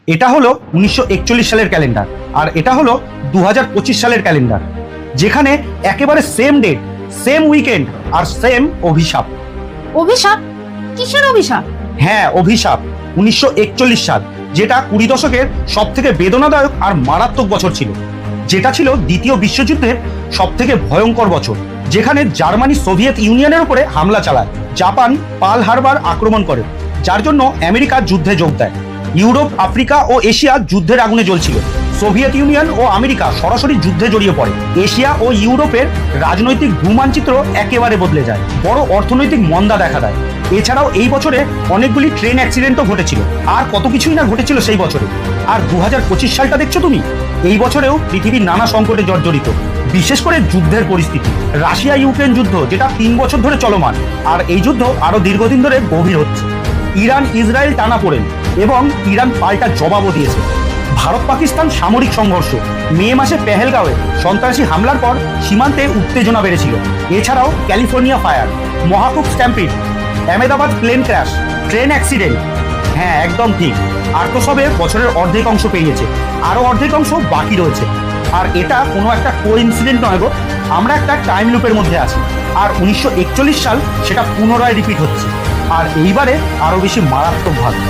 এটা হলো 1941 সালের ক্যালেন্ডার, আর এটা হলো 2025 সালের ক্যালেন্ডার, যেখানে একেবারে সেম ডেট, সেম উইকেন্ড আর সেম অভিশাপ। অভিশাপ? কিসের অভিশাপ? হ্যাঁ, অভিশাপ। 1941 সাল, যেটা 20 দশকের সব থেকে বেদনাদায়ক আর মারাত্মক বছর ছিল, যেটা ছিল দ্বিতীয় বিশ্বযুদ্ধের সব থেকে ভয়ঙ্কর বছর, যেখানে জার্মানি সোভিয়েত ইউনিয়নের উপরে হামলা চালায়, জাপান পার্ল হারবার আক্রমণ করে, যার জন্য আমেরিকা যুদ্ধে যোগ দেয়। ইউরোপ, আফ্রিকা ও এশিয়া যুদ্ধের আগুনে জ্বলছিল। সোভিয়েত ইউনিয়ন ও আমেরিকা সরাসরি যুদ্ধে জড়িয়ে পড়ে। এশিয়া ও ইউরোপের রাজনৈতিক ভূমানচিত্র একেবারে বদলে যায়, বড় অর্থনৈতিক মন্দা দেখা দেয়। এছাড়াও এই বছরে অনেকগুলি ট্রেন অ্যাক্সিডেন্টও ঘটেছিল, আর কত কিছুই না ঘটেছিল সেই বছরে। আর 2025 সালটা দেখছো তুমি, এই বছরেও পৃথিবীর নানা সংকটে জর্জরিত, বিশেষ করে যুদ্ধের পরিস্থিতি। রাশিয়া ইউক্রেন যুদ্ধ, যেটা 3 বছর ধরে চলমান, আর এই যুদ্ধ আরো দীর্ঘদিন ধরে গভীর হচ্ছে। ইরান ইসরায়েল টানাপোড়েন, এবং ইরান পাল্টা জবাবও দিয়েছে। ভারত পাকিস্তান সামরিক সংঘর্ষ, মে মাসে পেহেলগাঁওয়ে সন্ত্রাসী হামলার পর সীমান্তে উত্তেজনা বেড়েছিল। এছাড়াও California fire, Mahakumbh stampede, Ahmedabad plane crash, train accident. হ্যাঁ, একদম ঠিক। আর তো সবে বছরের অর্ধেক অংশ পেরিয়েছে, আরও অর্ধেক অংশ বাকি রয়েছে। আর এটা কোনো একটা কোইন্সিডেন্ট নয় গো, আমরা একটা টাইম লুপের মধ্যে আছি। আর 1941 সাল সেটা পুনরায় রিপিট হচ্ছে, আর এইবারে আরও বেশি মারাত্মকভাবে।